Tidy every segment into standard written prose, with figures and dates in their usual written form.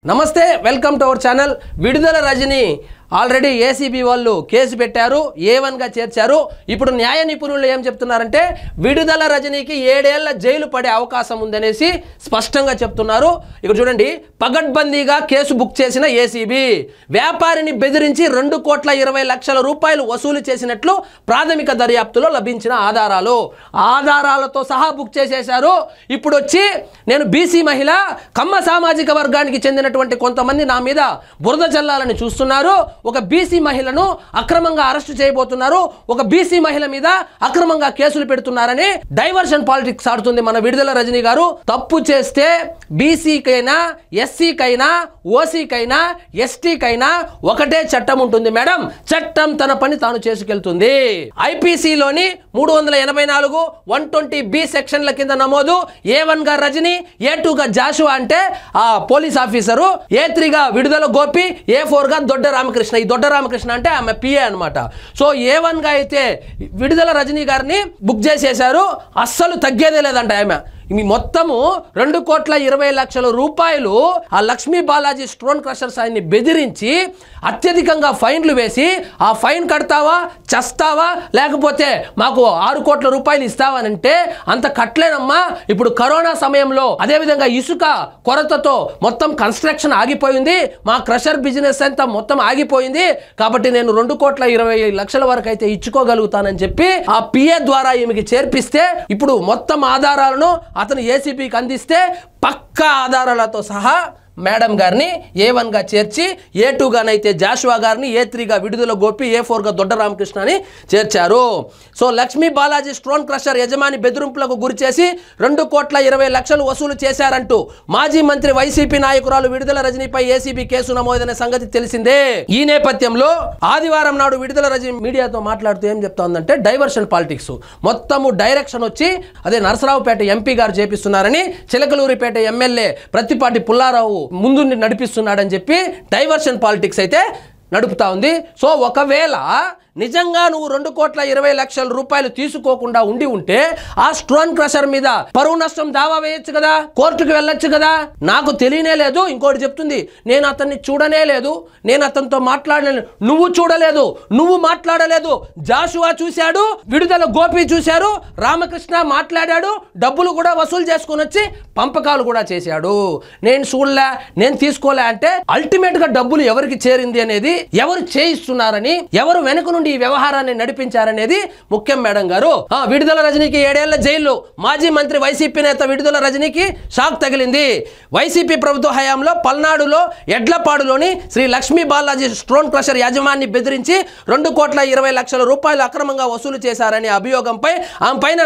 నమస్తే welcome to our channel విడుదల Rajani already ACB వాళ్ళు కేసు పెట్టారు A1 గా చేర్చారు ఇప్పుడు న్యాయ నిపుణులు ఏం చెప్తున్నారంటే విడుదల రజనీకి 7 ఏళ్ల జైలు పడే అవకాశం ఉందనేసి స్పష్టంగా చెప్తున్నారు ఇక్కడ చూడండి పగడ్బందీగా కేసు బుక్ చేసిన ఏసీబీ వ్యాపారిని బెదిరించి 2,20,00,000 రూపాయలు వసూలు చేసినట్లు ప్రాథమిక దర్యాప్తులో లభించిన ఆధారాలతో సహా బుక్ చేసేశారు ఇప్పుడు వచ్చి నేను బీసీ మహిళ కమ్మ సామాజిక వర్గానికి చెందినటువంటి కొంతమంది నా మీద బురద జల్లాలని చూస్తున్నారు ఒక బీసీ మహిళను అక్రమంగా అరెస్ట్ చేయబోతున్నారు ఒక బీసీ మహిళ మీద అక్రమంగా కేసులు పెడుతున్నారని డైవర్షన్ పాలిటిక్స్ ఆడుతుంది మన విడుదల రజనీ గారు తప్పు చేస్తే బీసీకైనా ఎస్సీకైనా ఓసీకైనా ఎస్టీకైనా ఒకటే చట్టం ఉంటుంది మేడం చట్టం తన పని తాను చేసుకెళ్తుంది ఐపీసీలోని 384 120B సెక్షన్ల కింద నమోదు A1 గా రజనీ A2 గా జాషువా అంటే ఆ పోలీస్ ఆఫీసరు A3 గా విడుదల గోపి A4 గా దొడ్డ రామకృష్ణ ఈ దొడ్డ రామకృష్ణ అంటే ఆమె పిఏ అన్నమాట సో A1 గా అయితే విడుదల రజనీ గారిని బుక్ చేసేశారు అస్సలు తగ్గేదే లేదంట ఆమె ఈ మొత్తము 2,20,00,000 రూపాయలు ఆ లక్ష్మీ బాలాజీ స్టోన్ క్రషర్స్ ఆయన్ని బెదిరించి అత్యధికంగా ఫైన్లు వేసి ఆ ఫైన్ కడతావా చస్తావా లేకపోతే మాకు 6 కోట్ల రూపాయలు ఇస్తావనంటే అంత కట్టలేనమ్మా ఇప్పుడు కరోనా సమయంలో అదేవిధంగా ఇసుక కొరతతో మొత్తం కన్స్ట్రక్షన్ ఆగిపోయింది మా క్రషర్ బిజినెస్ అంతా మొత్తం ఆగిపోయింది కాబట్టి నేను 2,20,00,000 వరకు అయితే ఇచ్చుకోగలుగుతానని చెప్పి ఆ పిఏ ద్వారా ఈమెకి చేర్పిస్తే ఇప్పుడు మొత్తం ఆధారాలను అతను ఏసీబీకి అందిస్తే పక్కా ఆధారాలతో సహా మేడం గారిని A1 గా చేర్చి A2 గానైతే జాషువా గారిని A3 గా విడుదల గోపి A4 గా దొడ్డ రామకృష్ణని చేర్చారు so Lakshmi Balaji stone crusher యజమాని బెదిరింపులకు గురి చేసి 2,20,00,000 వసూలు చేశారంటూ మాజీ మంత్రి వైసీపీ నాయకురాలు విడుదల రజనీపై ఏసీబీ కేసు నమోదైన సంగతి తెలిసిందే ఈ నేపథ్యంలో ఆదివారం నాడు విడుదల రజనీ మీడియాతో మాట్లాడుతూ ఏం చెప్తోందంటే డైవర్షన్ పాలిటిక్స్ మొత్తము డైరెక్షన్ వచ్చి అదే నరసరావుపేట ఎంపీ గారు చేపిస్తున్నారని చిలకలూరిపేట ఎమ్మెల్యే ప్రత్తిపాటి పుల్లారావు ముందు నడిపిస్తున్నాడని చెప్పి డైవర్షన్ పాలిటిక్స్ అయితే నడుపుతా ఉంది సో ఒకవేళ నిజంగా నువ్వు 2,20,00,000 రూపాయలు తీసుకోకుండా ఉంటే ఆ స్టోన్ క్రషర్ మీద పరువు నష్టం దావా వేయొచ్చు కదా కోర్టుకు వెళ్ళొచ్చు కదా నాకు తెలియనే లేదు ఇంకోటి చెప్తుంది నేను అతన్ని చూడనే లేదు నేను అతనితో మాట్లాడలేదు నువ్వు చూడలేదు నువ్వు మాట్లాడలేదు జాషువా చూశాడు విడుదల గోపి చూశారు రామకృష్ణ మాట్లాడాడు డబ్బులు కూడా వసూలు చేసుకుని వచ్చి పంపకాలు కూడా చేశాడు నేను చూడలే నేను తీసుకోలే అంటే అల్టిమేట్ గా డబ్బులు ఎవరికి చేరింది అనేది ఎవరు చేయిస్తున్నారని ఎవరు వెనుక నుండి ఈ వ్యవహారాన్ని నడిపించారనేది ముఖ్యం మేడం గారు విడుదల రజనీకి 7 ఏళ్ల జైలు మాజీ మంత్రి వైసీపీ నేత విడుదల రజనీకి షాక్ తగిలింది వైసీపీ ప్రభుత్వ హయాంలో పల్నాడులో ఎడ్లపాడులోని శ్రీ లక్ష్మీ బాలాజీ స్టోన్ క్రషర్ యజమాని బెదిరించి 2,20,00,000 రూపాయలు అక్రమంగా వసూలు చేశారనే అభియోగంపై ఆమె పైన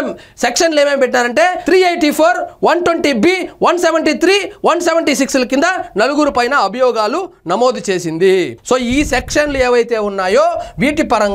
సెక్షన్లు ఏమేమి పెట్టారంటే 384 120B 173 176 కింద 4 పైన అభియోగాలు నమోదు చేసింది సో ఈ సెక్షన్లు ఏవైతే ఉన్నాయో వీటి పరంగా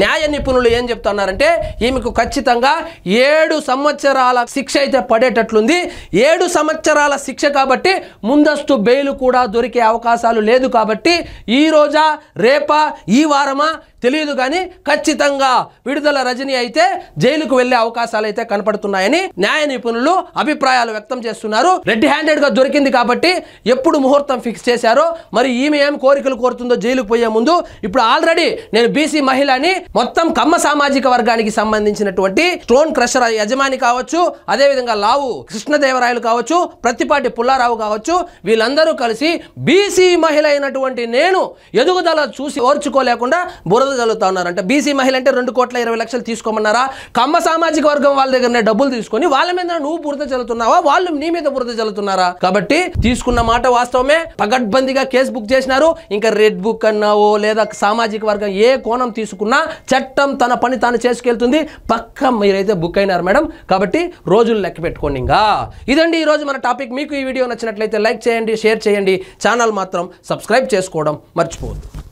న్యాయ నిపుణులు ఏం చెప్తున్నారంటే ఈమెకు ఖచ్చితంగా 7 సంవత్సరాల శిక్ష అయితే పడేటట్లుంది 7 సంవత్సరాల శిక్ష కాబట్టి ముందస్తు బెయిల్ కూడా దొరికే అవకాశాలు లేదు కాబట్టి ఈ రోజా రేపా ఈ వారమా తెలియదు కానీ ఖచ్చితంగా విడుదల రజనీ అయితే జైలుకు వెళ్లే అవకాశాలు అయితే కనపడుతున్నాయని న్యాయ నిపుణులు అభిప్రాయాలు వ్యక్తం చేస్తున్నారు రెడ్ హ్యాండెడ్ గా దొరికింది కాబట్టి ఎప్పుడు ముహూర్తం ఫిక్స్ చేశారో మరి ఈమె ఏం కోరికలు కోరుతుందో జైలుకు పోయే ముందు ఇప్పుడు ఆల్రెడీ నేను బీసీ మహిళని మొత్తం కమ్మ సామాజిక వర్గానికి సంబంధించినటువంటి స్టోన్ క్రషర్ యజమాని కావచ్చు అదేవిధంగా లావు కృష్ణదేవరాయలు కావచ్చు ప్రత్తిపాటి పుల్లారావు కావచ్చు వీళ్ళందరూ కలిసి బీసీ మహిళ అయినటువంటి నేను ఎదుగుదల చూసి ఓర్చుకోలేకుండా బురద జల్లుతా ఉన్నారంట బీసీ మహిళ అంటే 2,20,00,000 తీసుకోమన్నారా కమ్మ సామాజిక వర్గం వాళ్ళ దగ్గరనే డబ్బులు తీసుకొని వాళ్ళ మీద నువ్వు బురద జల్లుతున్నావా వాళ్ళు నీ మీద బురద జల్లుతున్నారా కాబట్టి తీసుకున్న మాట వాస్తవమే పగడ్బందీగా కేసు బుక్ చేసినారు ఇంకా రెడ్ బుక్ అన్నావో లేదా సామాజిక వర్గం ఏ కోణం తీసుకున్నా చట్టం తన పని తాను చేసుకెళ్తుంది పక్క మీరైతే బుక్ అయినారు మేడం కాబట్టి రోజులు లెక్క పెట్టుకోండి ఇంకా ఇదండి ఈ రోజు మన టాపిక్ మీకు ఈ వీడియో నచ్చినట్లయితే లైక్ చేయండి షేర్ చేయండి ఛానల్ మాత్రం సబ్స్క్రైబ్ చేసుకోవడం మర్చిపోవద్దు